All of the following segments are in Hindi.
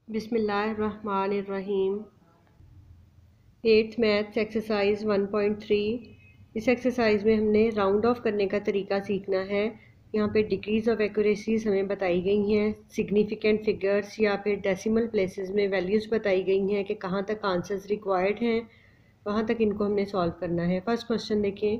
बिस्मिल्लाहिर्रहमानिर्रहीम। 8th maths exercise 1.3। इस एक्सरसाइज में हमने राउंड ऑफ करने का तरीका सीखना है। यहाँ पे डिग्रीज ऑफ एक्यूरेसीज हमें बताई गई हैं, सिग्निफिकेंट फिगर्स या फिर डेसिमल प्लेसेस में वैल्यूज़ बताई गई हैं कि कहाँ तक आंसर्स रिक्वायर्ड हैं, वहाँ तक इनको हमने सॉल्व करना है। फर्स्ट क्वेश्चन देखें,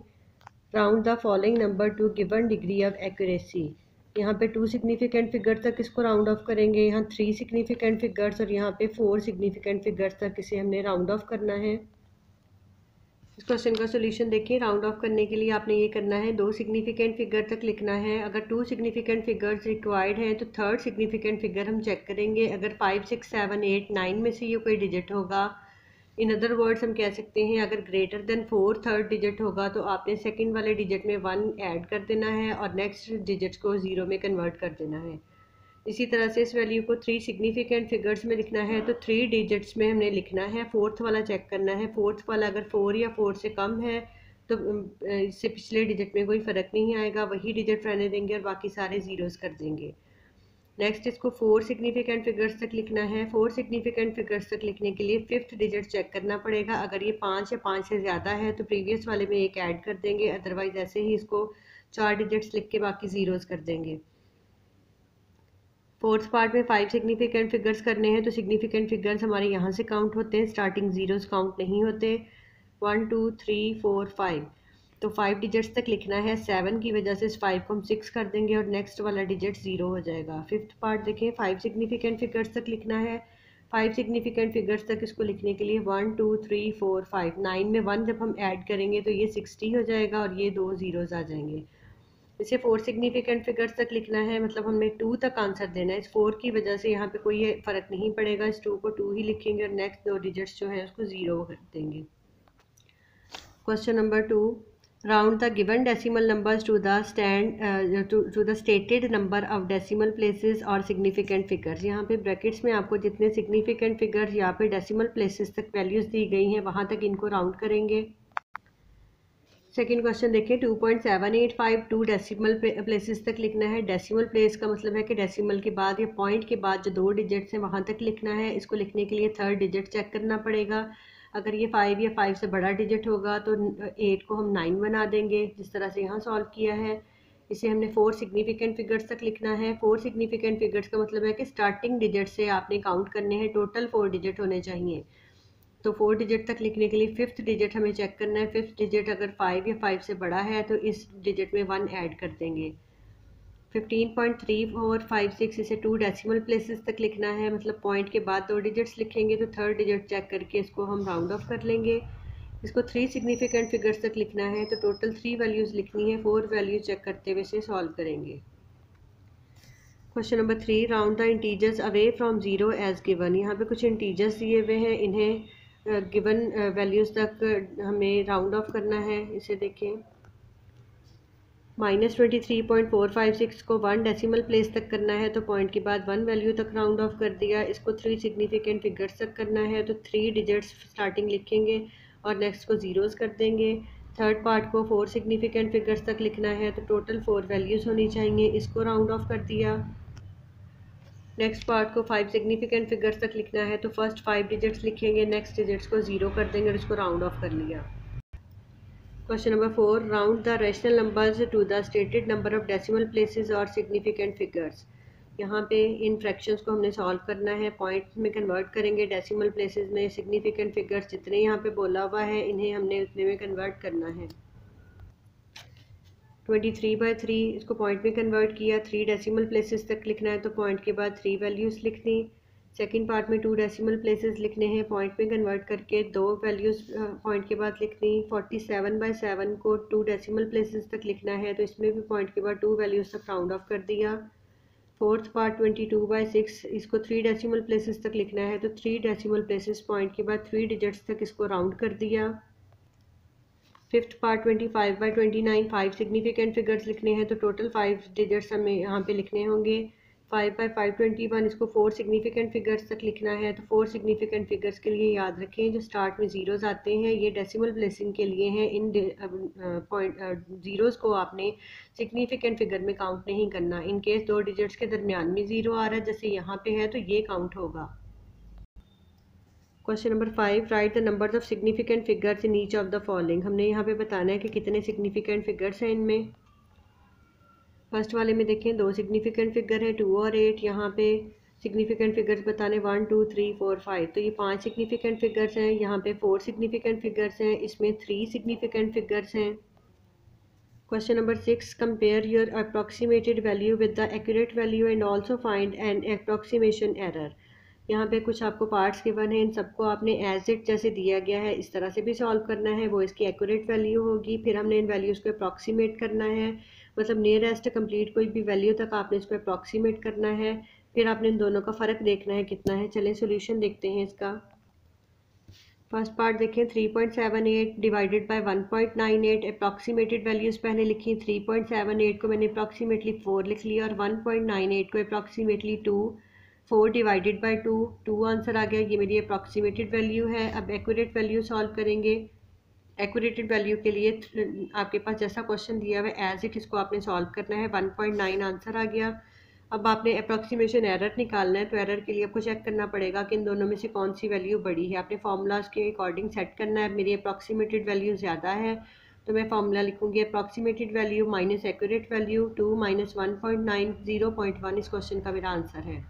round the following number two given degree of accuracy. यहाँ पे 2 सिग्निफिकेंट फिगर तक इसको राउंड ऑफ करेंगे, यहाँ 3 सिग्निफिकेंट फिगर्स और यहाँ पे 4 सिग्निफिकेंट फिगर्स तक इसे हमने राउंड ऑफ करना है। इस क्वेश्चन का सोल्यूशन देखिए। राउंड ऑफ करने के लिए आपने ये करना है, 2 सिग्निफिकेंट फिगर तक लिखना है। अगर 2 सिग्निफिकेंट फिगर्स रिक्वायर्ड हैं तो थर्ड सिग्निफिकेंट फिगर हम चेक करेंगे। अगर 5, 6, 7, 8, 9 में से ये कोई डिजिट होगा, इन अदर वर्ड्स हम कह सकते हैं अगर ग्रेटर देन 4 थर्ड डिजिट होगा तो आपने सेकंड वाले डिजिट में 1 ऐड कर देना है और नेक्स्ट डिजिट्स को 0 में कन्वर्ट कर देना है। इसी तरह से इस वैल्यू को 3 सिग्निफिकेंट फिगर्स में लिखना है तो 3 डिजिट्स में हमने लिखना है। फोर्थ वाला चेक करना है, फोर्थ वाला अगर 4 या 4 से कम है तो इससे पिछले डिजिट में कोई फ़र्क नहीं आएगा, वही डिजिट रहने देंगे और बाकी सारे ज़ीरोज़ कर देंगे। नेक्स्ट इसको 4 सिग्निफिकेंट फिगर्स तक लिखना है। 4 सिग्निफिकेंट फिगर्स तक लिखने के लिए 5th डिजिट चेक करना पड़ेगा। अगर ये 5 या 5 से ज़्यादा है तो प्रीवियस वाले में एक ऐड कर देंगे, अदरवाइज ऐसे ही इसको 4 डिजिट्स लिख के बाकी ज़ीरोज़ कर देंगे। फोर्थ पार्ट में 5 सिग्निफिकेंट फिगर्स करने हैं तो सिग्निफिकेंट फिगर्स हमारे यहाँ से काउंट होते हैं, स्टार्टिंग ज़ीरोज़ काउंट नहीं होते। 1 2 3 4 5 तो 5 डिजिट्स तक लिखना है। 7 की वजह से इस 5 को हम 6 कर देंगे और नेक्स्ट वाला डिजिट 0 हो जाएगा। फिफ्थ पार्ट देखें, 5 सिग्निफिकेंट फिगर्स तक लिखना है। 5 सिग्निफिकेंट फिगर्स तक इसको लिखने के लिए 1 2 3 4 5 9 में 1 जब हम ऐड करेंगे तो ये 60 हो जाएगा और ये 2 ज़ीरोज़ आ जाएंगे। इसे 4 सिग्निफिकेंट फिगर्स तक लिखना है, मतलब हमने 2 तक आंसर देना है। इस 4 की वजह से यहाँ पे कोई फ़र्क नहीं पड़ेगा, इस 2 को 2 ही लिखेंगे और नेक्स्ट 2 डिजिट्स जो है उसको 0 कर देंगे। Question number 2, round the given decimal numbers to the stated number of decimal places और सिग्निफिकेंट फिगर्स। यहाँ पे ब्रैकेट्स में आपको जितने सिग्निफिकेंट फिगर्स या फिर डेसिमल प्लेसेस तक वैल्यूज़ दी गई हैं वहाँ तक इनको राउंड करेंगे। सेकेंड क्वेश्चन देखिए, 2.785 2 डेसिमल प्लेसेस तक लिखना है। डेसिमल प्लेस का मतलब है कि डेसिमल के बाद या पॉइंट के बाद जो 2 डिजिट्स हैं वहाँ तक लिखना है। इसको लिखने के लिए थर्ड डिजिट चेक करना पड़ेगा। अगर ये 5 या 5 से बड़ा डिजिट होगा तो 8 को हम 9 बना देंगे, जिस तरह से यहाँ सॉल्व किया है। इसे हमने 4 सिग्निफिकेंट फिगर्स तक लिखना है। 4 सिग्निफिकेंट फिगर्स का मतलब है कि स्टार्टिंग डिजिट से आपने काउंट करने हैं, टोटल 4 डिजिट होने चाहिए। तो 4 डिजिट तक लिखने के लिए 5th डिजिट हमें चेक करना है। 5th डिजिट अगर 5 या 5 से बड़ा है तो इस डिजिट में 1 ऐड कर देंगे। 15.3456 इसे 2 डेसिमल प्लेसेस तक लिखना है, मतलब पॉइंट के बाद 2 डिजिट्स लिखेंगे तो थर्ड डिजिट चेक करके इसको हम राउंड ऑफ कर लेंगे। इसको 3 सिग्निफिकेंट फिगर्स तक लिखना है तो टोटल 3 वैल्यूज़ लिखनी है। 4 वैल्यू चेक करते हुए इसे सॉल्व करेंगे। Question number 3, round the integers away from 0 as given. यहाँ पे कुछ इंटीजर्स दिए हुए हैं, इन्हें गिवन वैल्यूज़ तक हमें राउंड ऑफ करना है। इसे देखें, -23.456 को 1 डेसिमल प्लेस तक करना है तो पॉइंट के बाद 1 वैल्यू तक राउंड ऑफ कर दिया। इसको 3 सिग्निफिकेंट फिगर्स तक करना है तो 3 डिजिट्स स्टार्टिंग लिखेंगे और नेक्स्ट को ज़ीरोज़ कर देंगे। थर्ड पार्ट को 4 सिग्निफिकेंट फिगर्स तक लिखना है तो टोटल 4 वैल्यूज़ होनी चाहिए, इसको राउंड ऑफ कर दिया। नेक्स्ट पार्ट को 5 सिग्निफिकेंट फिगर्स तक लिखना है तो फर्स्ट 5 डिजिट्स लिखेंगे, नेक्स्ट डिजिट्स को 0 कर देंगे और इसको राउंड ऑफ कर लिया। Question number 4, round the rational numbers to the stated number of decimal places और सिग्निफिकेंट फिगर्स। यहाँ पे इन फ्रैक्शंस को हमने सॉल्व करना है, पॉइंट में कन्वर्ट करेंगे डेसिमल प्लेसेस में। सिग्निफिकेंट फिगर्स जितने यहाँ पे बोला हुआ है इन्हें हमने उतने में कन्वर्ट करना है। 23/3 इसको पॉइंट में कन्वर्ट किया, 3 डेसिमल प्लेसेस तक लिखना है तो पॉइंट के बाद 3 वैल्यूज़ लिखनी। सेकंड पार्ट में 2 डेसिमल प्लेसेस लिखने हैं, पॉइंट में कन्वर्ट करके 2 वैल्यूज़ पॉइंट के बाद लिखनी। 47/7 को 2 डेसिमल प्लेसेस तक लिखना है तो इसमें भी पॉइंट के बाद 2 वैल्यूज़ तक राउंड ऑफ कर दिया। फोर्थ पार्ट 22/6 इसको 3 डेसिमल प्लेसेस तक लिखना है तो 3 डेसिमल प्लेसेस पॉइंट के बाद 3 डिजिट्स तक इसको राउंड कर दिया। फिफ्थ पार्ट 25/29 5 सिग्निफिकेंट फिगर्स लिखने हैं तो टोटल 5 डिजिट्स हमें यहाँ पे लिखने होंगे। 5/521 इसको 4 सिग्निफिकेंट फिगर्स तक लिखना है तो 4 सिग्निफिकेंट फिगर्स के लिए याद रखें जो स्टार्ट में ज़ीरोज़ आते हैं ये डेसिमल प्लेसिंग के लिए हैं। इन ज़ीरोज़ को आपने सिग्निफिकेंट फिगर में काउंट नहीं करना। इन केस 2 डिजिट्स के दरमियान में ज़ीरो आ रहा है जैसे यहाँ पे है तो ये काउंट होगा। Question number 5, right the numbers of significant figures in each of the following. हमने यहाँ पे बताना है कि कितने सिग्निफिकेंट फिगर्स हैं इनमें। फर्स्ट वाले में देखें 2 सिग्निफिकेंट फिगर है 2 और 8। यहाँ पे सिग्निफिकेंट फिगर्स बताने 1 2 3 4 5, तो ये 5 सिग्निफिकेंट फिगर्स हैं। यहाँ पे 4 सिग्निफिकेंट फिगर्स हैं, इसमें 3 सिग्निफिकेंट फिगर्स हैं। Question number 6, compare your approximated value with the accurate value and also find an approximation error. यहाँ पे कुछ आपको पार्ट्स गिवन है, इन सबको आपने एज इट जैसे दिया गया है इस तरह से भी सॉल्व करना है। वो इसकी एक्यूरेट वैल्यू होगी, फिर हमने इन वैल्यूज़ को अप्रॉक्सीमेट करना है, मतलब नियरेस्ट कंप्लीट कोई भी वैल्यू तक आपने इसको अप्रॉक्सीमेट करना है। फिर आपने इन दोनों का फ़र्क देखना है कितना है। चलें सोल्यूशन देखते हैं इसका। फर्स्ट पार्ट देखें 3.78 डिवाइडेड बाय 1.98। अप्रॉक्सीमेटेड वैल्यूज़ पहले लिखी, 3.78 को मैंने अप्रॉक्सीमेटली 4 लिख लिया और 1.98 को अप्रॉक्सीमेटली 2। 4 डिवाइडेड बाय 2, 2 आंसर आ गया। ये मेरी अप्रॉक्सीमेटेड वैल्यू है। अब एक्यूरेट वैल्यू सॉल्व करेंगे। एक्यूरेटेड वैल्यू के लिए आपके पास जैसा क्वेश्चन दिया हुआ है एज इट इसको आपने सॉल्व करना है। 1.9 आंसर आ गया। अब आपने अप्रॉक्सीमेशन एरर निकालना है, तो एरर के लिए आपको चेक करना पड़ेगा कि इन दोनों में से कौन सी वैल्यू बड़ी है। आपने फार्मूलाज के अकॉर्डिंग सेट करना है। मेरी अप्रॉक्सीमेटेड वैल्यू ज़्यादा है तो मैं फार्मूला लिखूंगी approximated value minus accurate value 2 minus 1.9 0.1 इस क्वेश्चन का मेरा आंसर है।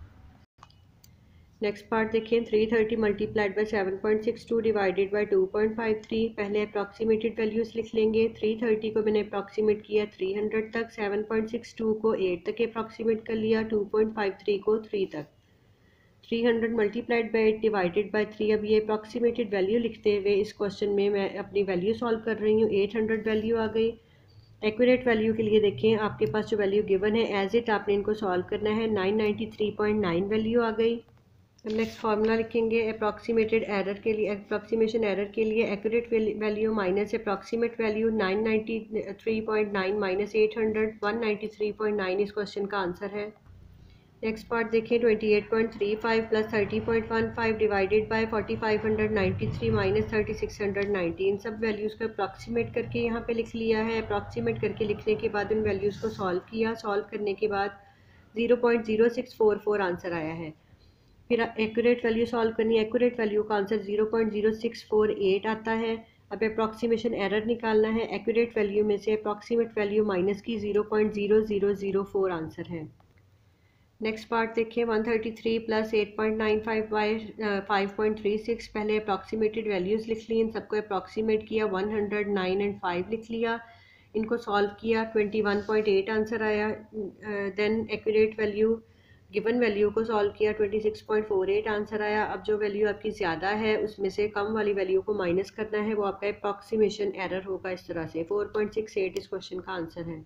नेक्स्ट पार्ट देखें 330 मल्टीप्लाइड बाई 7.62 डिवाइडेड बाई 2.53। पहले अप्रॉक्सीमेटेड वैल्यूज़ लिख लेंगे। 330 को मैंने अप्रॉक्सीमेट किया 300 तक, 7.62 को 8 तक अप्रॉक्सीमेट कर लिया, 2.53 को 3 तक। 300 मल्टीप्लाइड बाई 8 डिवाइडेड बाई 3। अब ये अप्रॉक्सीमेटेड वैल्यू लिखते हुए इस क्वेश्चन में मैं अपनी वैल्यू सॉल्व कर रही हूँ। 800 वैल्यू आ गई। एक्यूरेट वैल्यू के लिए देखें आपके पास जो वैल्यू गिवन है एज इट आपने इनको सॉल्व करना है। 993.9 वैल्यू आ गई। अब नेक्स्ट फार्मूला लिखेंगे अप्रॉक्सीमेटेड एरर के लिए, अप्रॉक्सीमेशन एरर के लिए accurate value minus approximate value 993.9 minus 800 193.9 इस क्वेश्चन का आंसर है। नेक्स्ट पार्ट देखें 28.35 प्लस 30.15 डिवाइडेड बाय 4593 माइनस 3690। इन सब वैल्यूज़ को अप्रॉक्सीमेट करके यहाँ पे लिख लिया है। अप्रॉक्सीमेट करके लिखने के बाद इन वैल्यूज़ को सॉल्व किया। सॉल्व करने के बाद 0.0644 आंसर आया है। फिर एक्यूरेट वैल्यू सॉल्व करनी है। एक्यूरेट वैल्यू का आंसर 0.0648 आता है। अब अप्रॉक्सीमेशन एरर निकालना है। एक्यूरेट वैल्यू में से अप्रॉक्सीमेट वैल्यू माइनस की 0.0004 आंसर है। नेक्स्ट पार्ट देखिए 133 प्लस 8.95 बाई 5.36। पहले अप्रॉक्सीमेटेड वैल्यूज़ लिख ली, इन सबको अप्रॉक्सीमेट किया, 109 एंड 5 लिख लिया, इनको सॉल्व किया, 21.8 आंसर आया। Then accurate value given value को सॉल्व किया, 26.48 आंसर आया। अब जो वैल्यू आपकी ज़्यादा है उसमें से कम वाली वैल्यू को माइनस करना है, वो आपका अप्रॉक्सीमेशन एरर होगा इस तरह से। 4.68 इस क्वेश्चन का आंसर है।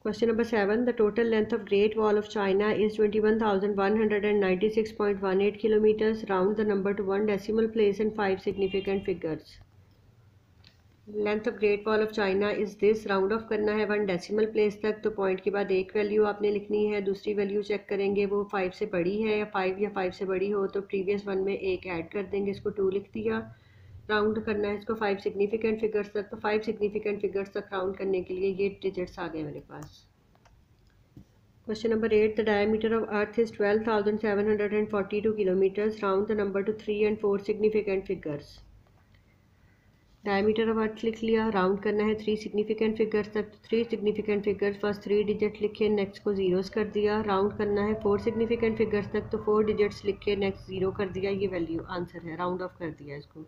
Question number 7, the total length of great wall of China is 21,196.18 kilometres. Round the number to 1 decimal place and 5 significant figures. Length of great wall of China is this. Round of करना है 1 डेसिमल प्लेस तक, तो पॉइंट के बाद एक वैल्यू आपने लिखनी है। दूसरी वैल्यू चेक करेंगे वो 5 से बड़ी है या 5 से बड़ी हो तो प्रीवियस वन में एक ऐड कर देंगे, इसको 2 लिख दिया। राउंड करना है इसको 5 सिग्निफिकेंट फिगर्स तक, तो 5 सिग्निफिकेंट फिगर्स तक राउंड करने के लिए ये डिजिट्स आ गए मेरे पास। Question number 8, the diameter of Earth is 12,742 kilometres. Round the number to 3 and 4 significant figures. Diameter of Earth लिख लिया, राउंड करना है 3 सिग्निफिकेंट फिगर्स तक। 3 सिग्निफिकेंट फिगर्स फर्स्ट 3 डिजिट लिखे, नेक्स्ट को जीरोस कर दिया। राउंड करना है 4 सिग्निफिकेंट फिगर्स तक, तो 4 डिजिट्स लिखे, नेक्स्ट 0 कर दिया। ये वैल्यू आंसर है, राउंड ऑफ कर दिया इसको।